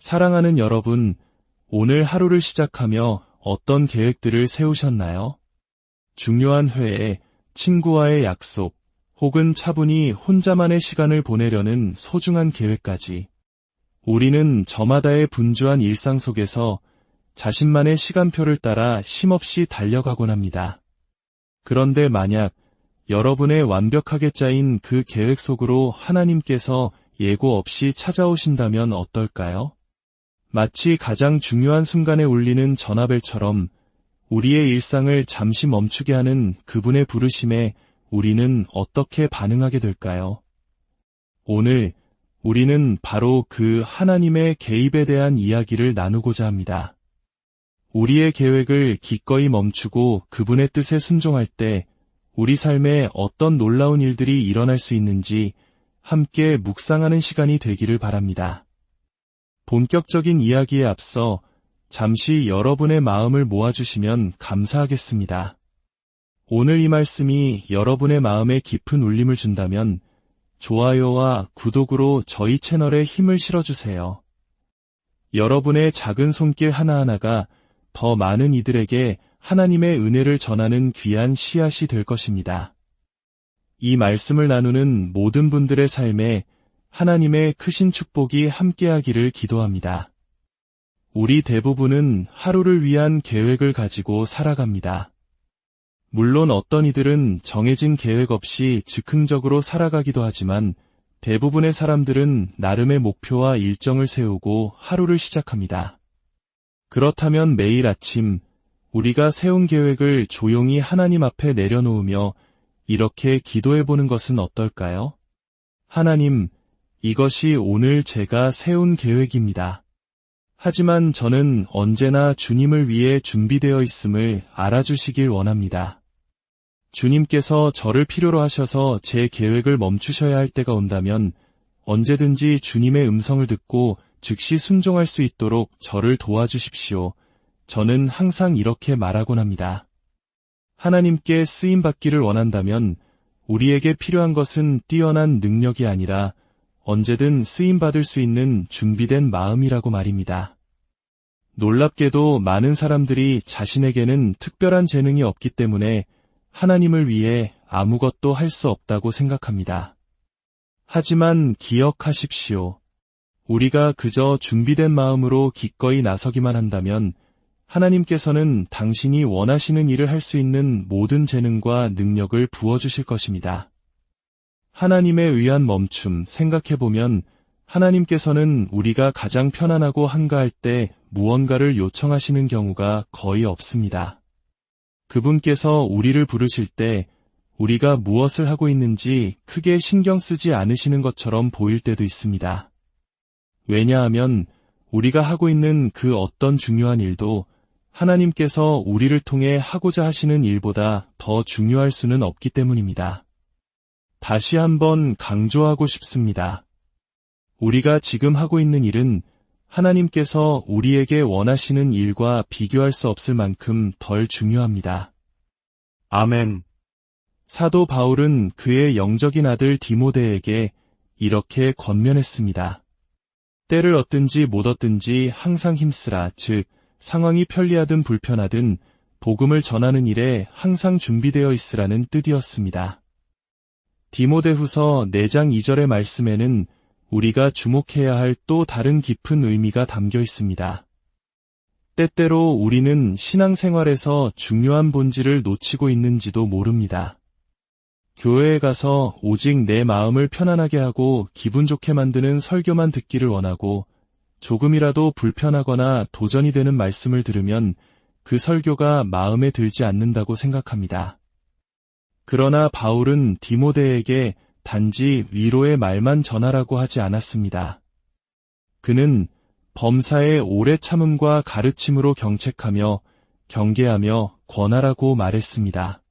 사랑하는 여러분, 오늘 하루를 시작하며 어떤 계획들을 세우셨나요? 중요한 회의, 친구와의 약속, 혹은 차분히 혼자만의 시간을 보내려는 소중한 계획까지. 우리는 저마다의 분주한 일상 속에서 자신만의 시간표를 따라 쉼없이 달려가곤 합니다. 그런데 만약 여러분의 완벽하게 짜인 그 계획 속으로 하나님께서 예고 없이 찾아오신다면 어떨까요? 마치 가장 중요한 순간에 울리는 전화벨처럼 우리의 일상을 잠시 멈추게 하는 그분의 부르심에 우리는 어떻게 반응하게 될까요? 오늘 우리는 바로 그 하나님의 개입에 대한 이야기를 나누고자 합니다. 우리의 계획을 기꺼이 멈추고 그분의 뜻에 순종할 때 우리 삶에 어떤 놀라운 일들이 일어날 수 있는지 함께 묵상하는 시간이 되기를 바랍니다. 본격적인 이야기에 앞서 잠시 여러분의 마음을 모아주시면 감사하겠습니다. 오늘 이 말씀이 여러분의 마음에 깊은 울림을 준다면 좋아요와 구독으로 저희 채널에 힘을 실어주세요. 여러분의 작은 손길 하나하나가 더 많은 이들에게 하나님의 은혜를 전하는 귀한 씨앗이 될 것입니다. 이 말씀을 나누는 모든 분들의 삶에 하나님의 크신 축복이 함께하기를 기도합니다. 우리 대부분은 하루를 위한 계획을 가지고 살아갑니다. 물론 어떤 이들은 정해진 계획 없이 즉흥적으로 살아가기도 하지만 대부분의 사람들은 나름의 목표와 일정을 세우고 하루를 시작합니다. 그렇다면 매일 아침 우리가 세운 계획을 조용히 하나님 앞에 내려놓으며 이렇게 기도해보는 것은 어떨까요? 하나님, 이것이 오늘 제가 세운 계획입니다. 하지만 저는 언제나 주님을 위해 준비되어 있음을 알아주시길 원합니다. 주님께서 저를 필요로 하셔서 제 계획을 멈추셔야 할 때가 온다면 언제든지 주님의 음성을 듣고 즉시 순종할 수 있도록 저를 도와주십시오. 저는 항상 이렇게 말하곤 합니다. 하나님께 쓰임받기를 원한다면 우리에게 필요한 것은 뛰어난 능력이 아니라 언제든 쓰임받을 수 있는 준비된 마음이라고 말입니다. 놀랍게도 많은 사람들이 자신에게는 특별한 재능이 없기 때문에 하나님을 위해 아무것도 할 수 없다고 생각합니다. 하지만 기억하십시오. 우리가 그저 준비된 마음으로 기꺼이 나서기만 한다면 하나님께서는 당신이 원하시는 일을 할 수 있는 모든 재능과 능력을 부어주실 것입니다. 하나님에 의한 멈춤 생각해보면 하나님께서는 우리가 가장 편안하고 한가할 때 무언가를 요청하시는 경우가 거의 없습니다. 그분께서 우리를 부르실 때 우리가 무엇을 하고 있는지 크게 신경 쓰지 않으시는 것처럼 보일 때도 있습니다. 왜냐하면 우리가 하고 있는 그 어떤 중요한 일도 하나님께서 우리를 통해 하고자 하시는 일보다 더 중요할 수는 없기 때문입니다. 다시 한번 강조하고 싶습니다. 우리가 지금 하고 있는 일은 하나님께서 우리에게 원하시는 일과 비교할 수 없을 만큼 덜 중요합니다. 아멘. 사도 바울은 그의 영적인 아들 디모데에게 이렇게 권면했습니다. 때를 얻든지 못 얻든지 항상 힘쓰라. 즉 상황이 편리하든 불편하든 복음을 전하는 일에 항상 준비되어 있으라는 뜻이었습니다. 디모데후서 4장 2절의 말씀에는 우리가 주목해야 할 또 다른 깊은 의미가 담겨 있습니다. 때때로 우리는 신앙생활에서 중요한 본질을 놓치고 있는지도 모릅니다. 교회에 가서 오직 내 마음을 편안하게 하고 기분 좋게 만드는 설교만 듣기를 원하고 조금이라도 불편하거나 도전이 되는 말씀을 들으면 그 설교가 마음에 들지 않는다고 생각합니다. 그러나 바울은 디모데에게 단지 위로의 말만 전하라고 하지 않았습니다. 그는 범사의 오래 참음과 가르침으로 경책하며 경계하며 권하라고 말했습니다.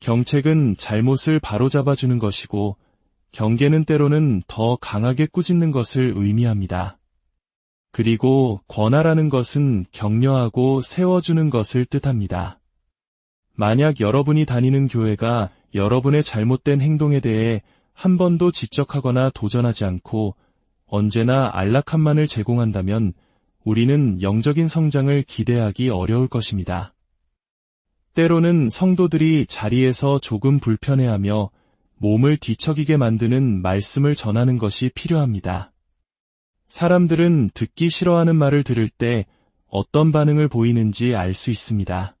경책은 잘못을 바로잡아주는 것이고 경계는 때로는 더 강하게 꾸짖는 것을 의미합니다. 그리고 권하라는 것은 격려하고 세워주는 것을 뜻합니다. 만약 여러분이 다니는 교회가 여러분의 잘못된 행동에 대해 한 번도 지적하거나 도전하지 않고 언제나 안락함만을 제공한다면 우리는 영적인 성장을 기대하기 어려울 것입니다. 때로는 성도들이 자리에서 조금 불편해하며 몸을 뒤척이게 만드는 말씀을 전하는 것이 필요합니다. 사람들은 듣기 싫어하는 말을 들을 때 어떤 반응을 보이는지 알 수 있습니다.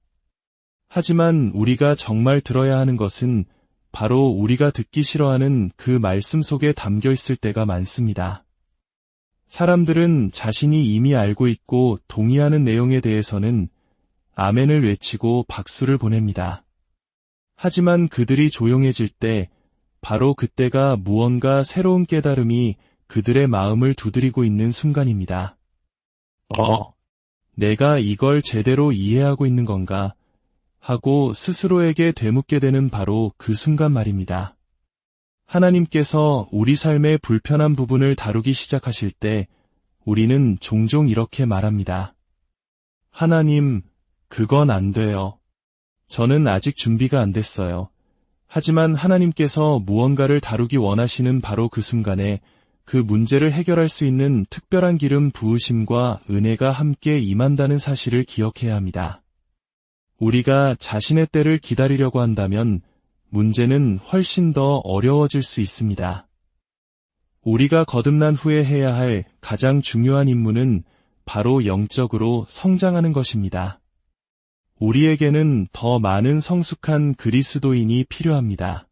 하지만 우리가 정말 들어야 하는 것은 바로 우리가 듣기 싫어하는 그 말씀 속에 담겨 있을 때가 많습니다. 사람들은 자신이 이미 알고 있고 동의하는 내용에 대해서는 아멘을 외치고 박수를 보냅니다. 하지만 그들이 조용해질 때 바로 그때가 무언가 새로운 깨달음이 그들의 마음을 두드리고 있는 순간입니다. 내가 이걸 제대로 이해하고 있는 건가? 하고 스스로에게 되묻게 되는 바로 그 순간 말입니다. 하나님께서 우리 삶의 불편한 부분을 다루기 시작하실 때 우리는 종종 이렇게 말합니다. 하나님, 그건 안 돼요. 저는 아직 준비가 안 됐어요. 하지만 하나님께서 무언가를 다루기 원하시는 바로 그 순간에 그 문제를 해결할 수 있는 특별한 기름 부으심과 은혜가 함께 임한다는 사실을 기억해야 합니다. 우리가 자신의 때를 기다리려고 한다면 문제는 훨씬 더 어려워질 수 있습니다. 우리가 거듭난 후에 해야 할 가장 중요한 임무는 바로 영적으로 성장하는 것입니다. 우리에게는 더 많은 성숙한 그리스도인이 필요합니다.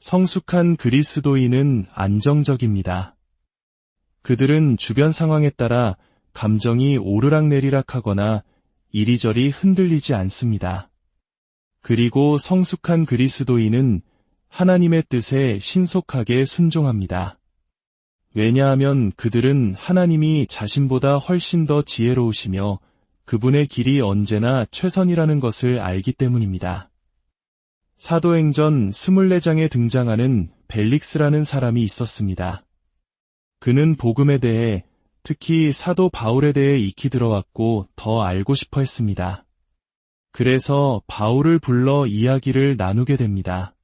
성숙한 그리스도인은 안정적입니다. 그들은 주변 상황에 따라 감정이 오르락내리락하거나 이리저리 흔들리지 않습니다. 그리고 성숙한 그리스도인은 하나님의 뜻에 신속하게 순종합니다. 왜냐하면 그들은 하나님이 자신보다 훨씬 더 지혜로우시며 그분의 길이 언제나 최선이라는 것을 알기 때문입니다. 사도행전 24장에 등장하는 벨릭스라는 사람이 있었습니다. 그는 복음에 대해, 특히 사도 바울에 대해 익히 들어왔고 더 알고 싶어 했습니다. 그래서 바울을 불러 이야기를 나누게 됩니다.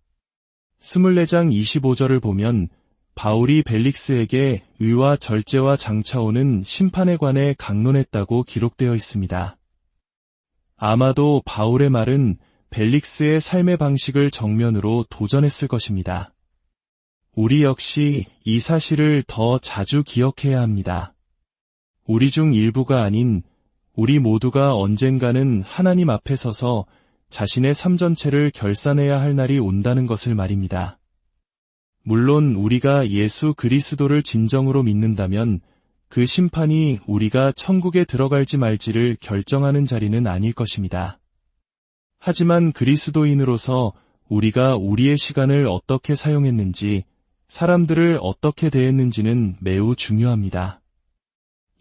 24장 25절을 보면 바울이 벨릭스에게 의와 절제와 장차오는 심판에 관해 강론했다고 기록되어 있습니다. 아마도 바울의 말은 벨릭스의 삶의 방식을 정면으로 도전했을 것입니다. 우리 역시 이 사실을 더 자주 기억해야 합니다. 우리 중 일부가 아닌 우리 모두가 언젠가는 하나님 앞에 서서 자신의 삶 전체를 결산해야 할 날이 온다는 것을 말입니다. 물론 우리가 예수 그리스도를 진정으로 믿는다면 그 심판이 우리가 천국에 들어갈지 말지를 결정하는 자리는 아닐 것입니다. 하지만 그리스도인으로서 우리가 우리의 시간을 어떻게 사용했는지, 사람들을 어떻게 대했는지는 매우 중요합니다.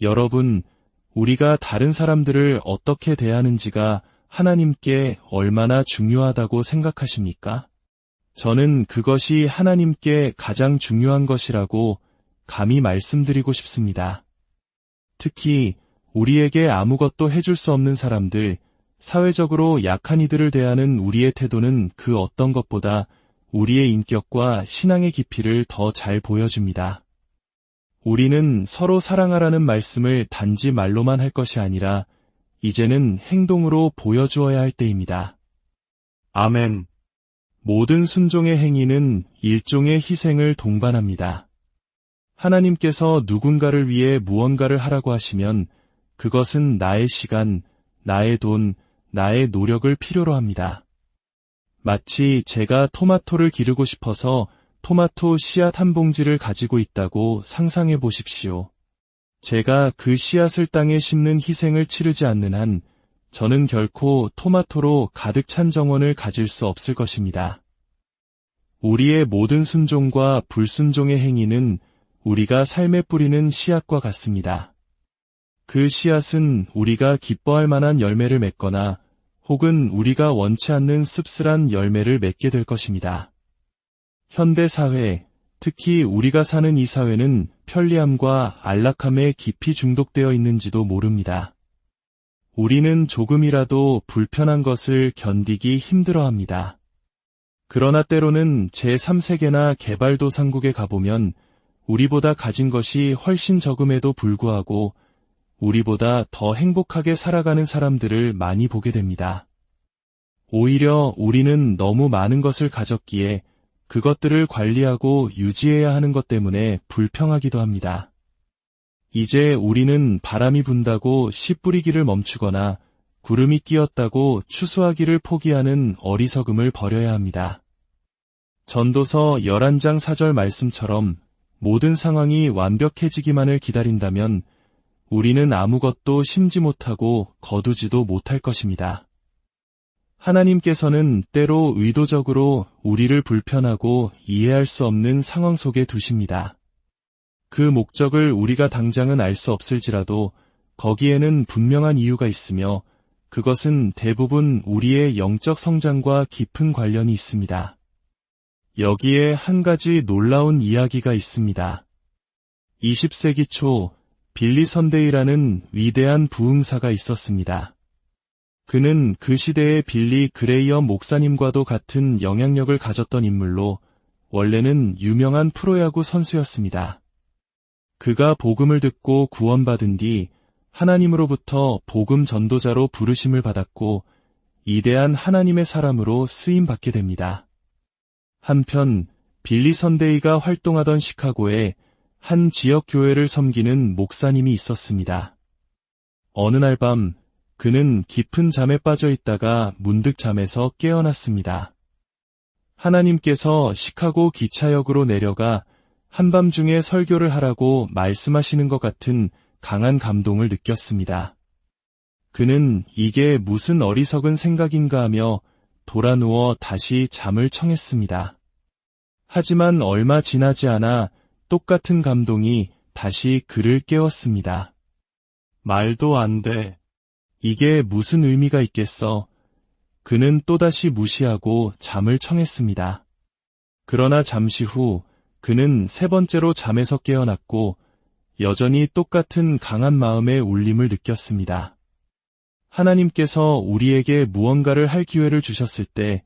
여러분, 우리가 다른 사람들을 어떻게 대하는지가 하나님께 얼마나 중요하다고 생각하십니까? 저는 그것이 하나님께 가장 중요한 것이라고 감히 말씀드리고 싶습니다. 특히 우리에게 아무것도 해줄 수 없는 사람들, 사회적으로 약한 이들을 대하는 우리의 태도는 그 어떤 것보다 우리의 인격과 신앙의 깊이를 더 잘 보여줍니다. 우리는 서로 사랑하라는 말씀을 단지 말로만 할 것이 아니라 이제는 행동으로 보여주어야 할 때입니다. 아멘. 모든 순종의 행위는 일종의 희생을 동반합니다. 하나님께서 누군가를 위해 무언가를 하라고 하시면 그것은 나의 시간, 나의 돈, 나의 노력을 필요로 합니다. 마치 제가 토마토를 기르고 싶어서 토마토 씨앗 한 봉지를 가지고 있다고 상상해 보십시오. 제가 그 씨앗을 땅에 심는 희생을 치르지 않는 한 저는 결코 토마토로 가득 찬 정원을 가질 수 없을 것입니다. 우리의 모든 순종과 불순종의 행위는 우리가 삶에 뿌리는 씨앗과 같습니다. 그 씨앗은 우리가 기뻐할 만한 열매를 맺거나 혹은 우리가 원치 않는 씁쓸한 열매를 맺게 될 것입니다. 현대 사회, 특히 우리가 사는 이 사회는 편리함과 안락함에 깊이 중독되어 있는지도 모릅니다. 우리는 조금이라도 불편한 것을 견디기 힘들어합니다. 그러나 때로는 제3세계나 개발도상국에 가보면 우리보다 가진 것이 훨씬 적음에도 불구하고 우리보다 더 행복하게 살아가는 사람들을 많이 보게 됩니다. 오히려 우리는 너무 많은 것을 가졌기에 그것들을 관리하고 유지해야 하는 것 때문에 불평하기도 합니다. 이제 우리는 바람이 분다고 씨 뿌리기를 멈추거나 구름이 끼었다고 추수하기를 포기하는 어리석음을 버려야 합니다. 전도서 11장 4절 말씀처럼 모든 상황이 완벽해지기만을 기다린다면 우리는 아무것도 심지 못하고 거두지도 못할 것입니다. 하나님께서는 때로 의도적으로 우리를 불편하고 이해할 수 없는 상황 속에 두십니다. 그 목적을 우리가 당장은 알 수 없을지라도 거기에는 분명한 이유가 있으며 그것은 대부분 우리의 영적 성장과 깊은 관련이 있습니다. 여기에 한 가지 놀라운 이야기가 있습니다. 20세기 초 빌리 선데이라는 위대한 부흥사가 있었습니다. 그는 그 시대의 빌리 그레이엄 목사님과도 같은 영향력을 가졌던 인물로 원래는 유명한 프로야구 선수였습니다. 그가 복음을 듣고 구원받은 뒤 하나님으로부터 복음 전도자로 부르심을 받았고 위대한 하나님의 사람으로 쓰임받게 됩니다. 한편 빌리 선데이가 활동하던 시카고에 한 지역 교회를 섬기는 목사님이 있었습니다. 어느 날 밤 그는 깊은 잠에 빠져 있다가 문득 잠에서 깨어났습니다. 하나님께서 시카고 기차역으로 내려가 한밤중에 설교를 하라고 말씀하시는 것 같은 강한 감동을 느꼈습니다. 그는 이게 무슨 어리석은 생각인가 하며 돌아누워 다시 잠을 청했습니다. 하지만 얼마 지나지 않아 똑같은 감동이 다시 그를 깨웠습니다. 말도 안 돼. 이게 무슨 의미가 있겠어. 그는 또다시 무시하고 잠을 청했습니다. 그러나 잠시 후 그는 세 번째로 잠에서 깨어났고 여전히 똑같은 강한 마음의 울림을 느꼈습니다. 하나님께서 우리에게 무언가를 할 기회를 주셨을 때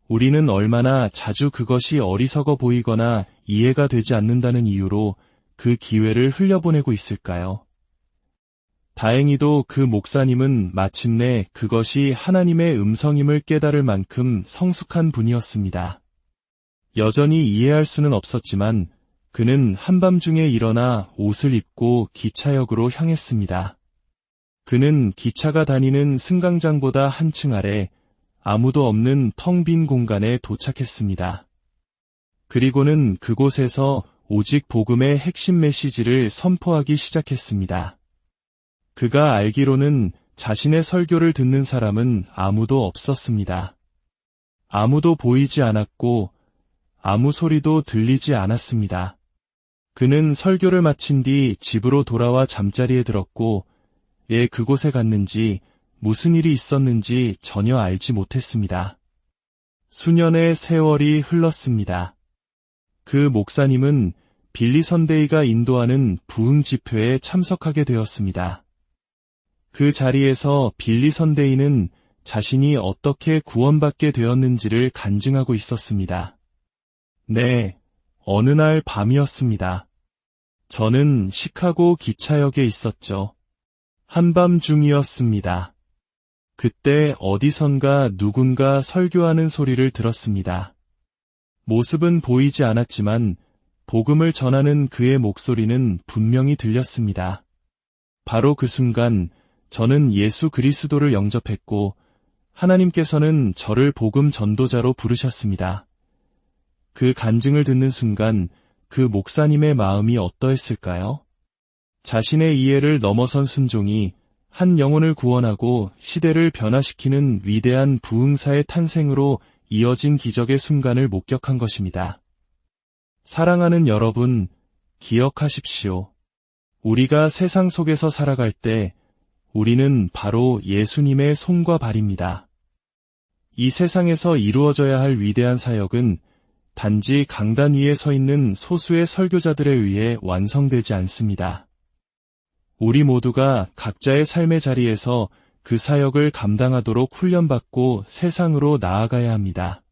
우리는 얼마나 자주 그것이 어리석어 보이거나 이해가 되지 않는다는 이유로 그 기회를 흘려보내고 있을까요? 다행히도 그 목사님은 마침내 그것이 하나님의 음성임을 깨달을 만큼 성숙한 분이었습니다. 여전히 이해할 수는 없었지만 그는 한밤중에 일어나 옷을 입고 기차역으로 향했습니다. 그는 기차가 다니는 승강장보다 한층 아래 아무도 없는 텅 빈 공간에 도착했습니다. 그리고는 그곳에서 오직 복음의 핵심 메시지를 선포하기 시작했습니다. 그가 알기로는 자신의 설교를 듣는 사람은 아무도 없었습니다. 아무도 보이지 않았고 아무 소리도 들리지 않았습니다. 그는 설교를 마친 뒤 집으로 돌아와 잠자리에 들었고 왜 그곳에 갔는지 무슨 일이 있었는지 전혀 알지 못했습니다. 수년의 세월이 흘렀습니다. 그 목사님은 빌리 선데이가 인도하는 부흥 집회에 참석하게 되었습니다. 그 자리에서 빌리 선데이는 자신이 어떻게 구원받게 되었는지를 간증하고 있었습니다. 네, 어느 날 밤이었습니다. 저는 시카고 기차역에 있었죠. 한밤중이었습니다. 그때 어디선가 누군가 설교하는 소리를 들었습니다. 모습은 보이지 않았지만 복음을 전하는 그의 목소리는 분명히 들렸습니다. 바로 그 순간 저는 예수 그리스도를 영접했고 하나님께서는 저를 복음 전도자로 부르셨습니다. 그 간증을 듣는 순간 그 목사님의 마음이 어떠했을까요? 자신의 이해를 넘어선 순종이 한 영혼을 구원하고 시대를 변화시키는 위대한 부흥사의 탄생으로 이어진 기적의 순간을 목격한 것입니다. 사랑하는 여러분, 기억하십시오. 우리가 세상 속에서 살아갈 때 우리는 바로 예수님의 손과 발입니다. 이 세상에서 이루어져야 할 위대한 사역은 단지 강단 위에 서 있는 소수의 설교자들에 의해 완성되지 않습니다. 우리 모두가 각자의 삶의 자리에서 그 사역을 감당하도록 훈련받고 세상으로 나아가야 합니다.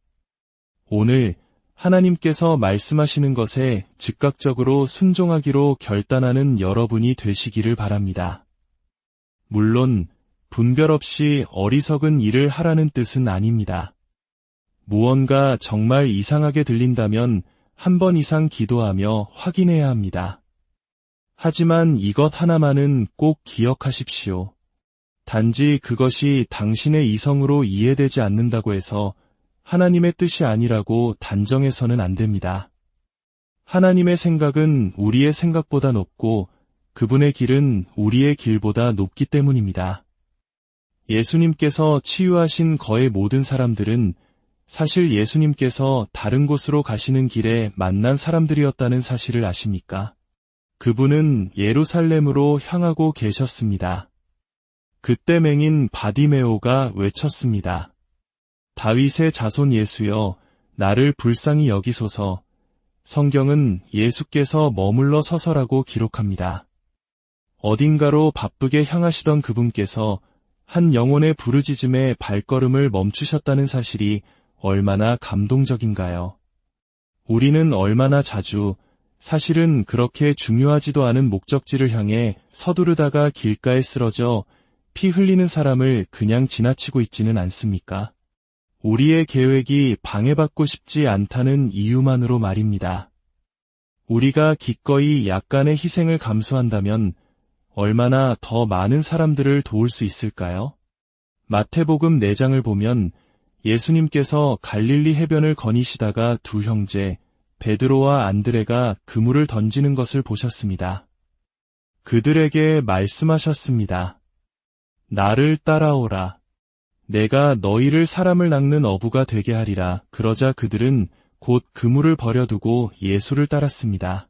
오늘 하나님께서 말씀하시는 것에 즉각적으로 순종하기로 결단하는 여러분이 되시기를 바랍니다. 물론 분별 없이 어리석은 일을 하라는 뜻은 아닙니다. 무언가 정말 이상하게 들린다면 한 번 이상 기도하며 확인해야 합니다. 하지만 이것 하나만은 꼭 기억하십시오. 단지 그것이 당신의 이성으로 이해되지 않는다고 해서 하나님의 뜻이 아니라고 단정해서는 안 됩니다. 하나님의 생각은 우리의 생각보다 높고 그분의 길은 우리의 길보다 높기 때문입니다. 예수님께서 치유하신 거의 모든 사람들은 사실 예수님께서 다른 곳으로 가시는 길에 만난 사람들이었다는 사실을 아십니까? 그분은 예루살렘으로 향하고 계셨습니다. 그때 맹인 바디메오가 외쳤습니다. 다윗의 자손 예수여, 나를 불쌍히 여기소서. 성경은 예수께서 머물러 서서라고 기록합니다. 어딘가로 바쁘게 향하시던 그분께서 한 영혼의 부르짖음에 발걸음을 멈추셨다는 사실이 얼마나 감동적인가요? 우리는 얼마나 자주 사실은 그렇게 중요하지도 않은 목적지를 향해 서두르다가 길가에 쓰러져 피 흘리는 사람을 그냥 지나치고 있지는 않습니까? 우리의 계획이 방해받고 싶지 않다는 이유만으로 말입니다. 우리가 기꺼이 약간의 희생을 감수한다면 얼마나 더 많은 사람들을 도울 수 있을까요? 마태복음 4장을 보면 예수님께서 갈릴리 해변을 거니시다가 두 형제 베드로와 안드레가 그물을 던지는 것을 보셨습니다. 그들에게 말씀하셨습니다. 나를 따라오라. 내가 너희를 사람을 낚는 어부가 되게 하리라. 그러자 그들은 곧 그물을 버려두고 예수를 따랐습니다.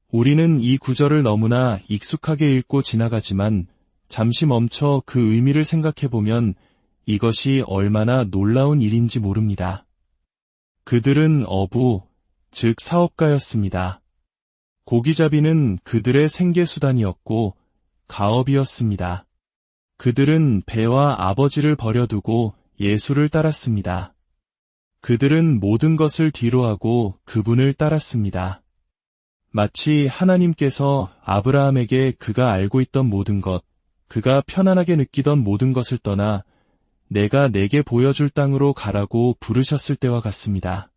우리는 이 구절을 너무나 익숙하게 읽고 지나가지만 잠시 멈춰 그 의미를 생각해보면 이것이 얼마나 놀라운 일인지 모릅니다. 그들은 어부, 즉 사업가였습니다. 고기잡이는 그들의 생계수단이었고 가업이었습니다. 그들은 배와 아버지를 버려두고 예수를 따랐습니다. 그들은 모든 것을 뒤로하고 그분을 따랐습니다. 마치 하나님께서 아브라함에게 그가 알고 있던 모든 것, 그가 편안하게 느끼던 모든 것을 떠나 내가 내게 보여줄 땅으로 가라고 부르셨을 때와 같습니다.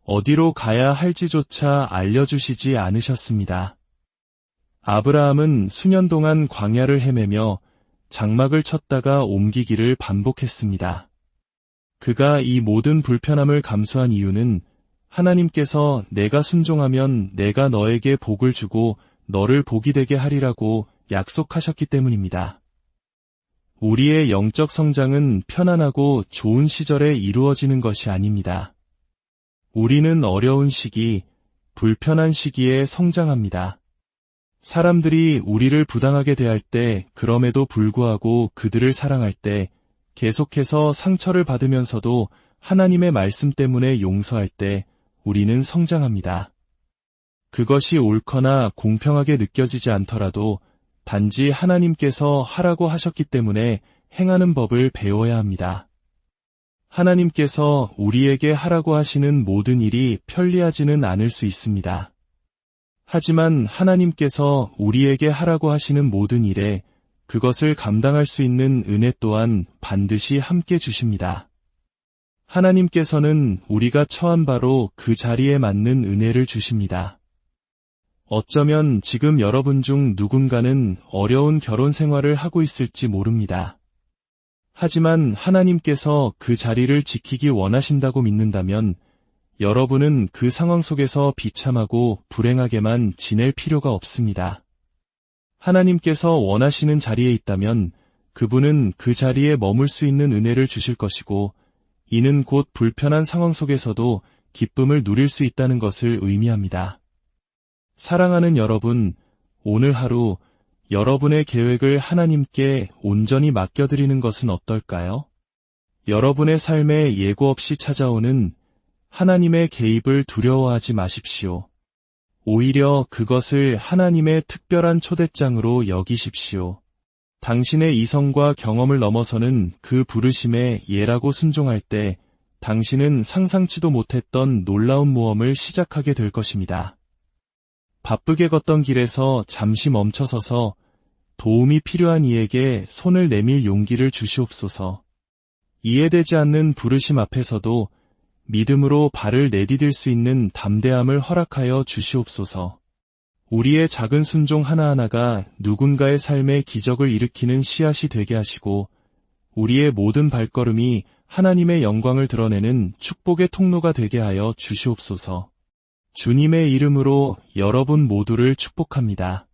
어디로 가야 할지조차 알려주시지 않으셨습니다. 아브라함은 수년 동안 광야를 헤매며 장막을 쳤다가 옮기기를 반복했습니다. 그가 이 모든 불편함을 감수한 이유는 하나님께서 내가 순종하면 내가 너에게 복을 주고 너를 복이 되게 하리라고 약속하셨기 때문입니다. 우리의 영적 성장은 편안하고 좋은 시절에 이루어지는 것이 아닙니다. 우리는 어려운 시기, 불편한 시기에 성장합니다. 사람들이 우리를 부당하게 대할 때, 그럼에도 불구하고 그들을 사랑할 때, 계속해서 상처를 받으면서도 하나님의 말씀 때문에 용서할 때, 우리는 성장합니다. 그것이 옳거나 공평하게 느껴지지 않더라도 단지 하나님께서 하라고 하셨기 때문에 행하는 법을 배워야 합니다. 하나님께서 우리에게 하라고 하시는 모든 일이 편리하지는 않을 수 있습니다. 하지만 하나님께서 우리에게 하라고 하시는 모든 일에 그것을 감당할 수 있는 은혜 또한 반드시 함께 주십니다. 하나님께서는 우리가 처한 바로 그 자리에 맞는 은혜를 주십니다. 어쩌면 지금 여러분 중 누군가는 어려운 결혼 생활을 하고 있을지 모릅니다. 하지만 하나님께서 그 자리를 지키기 원하신다고 믿는다면 여러분은 그 상황 속에서 비참하고 불행하게만 지낼 필요가 없습니다. 하나님께서 원하시는 자리에 있다면 그분은 그 자리에 머물 수 있는 은혜를 주실 것이고 이는 곧 불편한 상황 속에서도 기쁨을 누릴 수 있다는 것을 의미합니다. 사랑하는 여러분, 오늘 하루 여러분의 계획을 하나님께 온전히 맡겨드리는 것은 어떨까요? 여러분의 삶에 예고 없이 찾아오는 하나님의 개입을 두려워하지 마십시오. 오히려 그것을 하나님의 특별한 초대장으로 여기십시오. 당신의 이성과 경험을 넘어서는 그 부르심에 예라고 순종할 때 당신은 상상치도 못했던 놀라운 모험을 시작하게 될 것입니다. 바쁘게 걷던 길에서 잠시 멈춰서서 도움이 필요한 이에게 손을 내밀 용기를 주시옵소서. 이해되지 않는 부르심 앞에서도 믿음으로 발을 내디딜 수 있는 담대함을 허락하여 주시옵소서. 우리의 작은 순종 하나하나가 누군가의 삶에 기적을 일으키는 씨앗이 되게 하시고 우리의 모든 발걸음이 하나님의 영광을 드러내는 축복의 통로가 되게 하여 주시옵소서. 주님의 이름으로 여러분 모두를 축복합니다.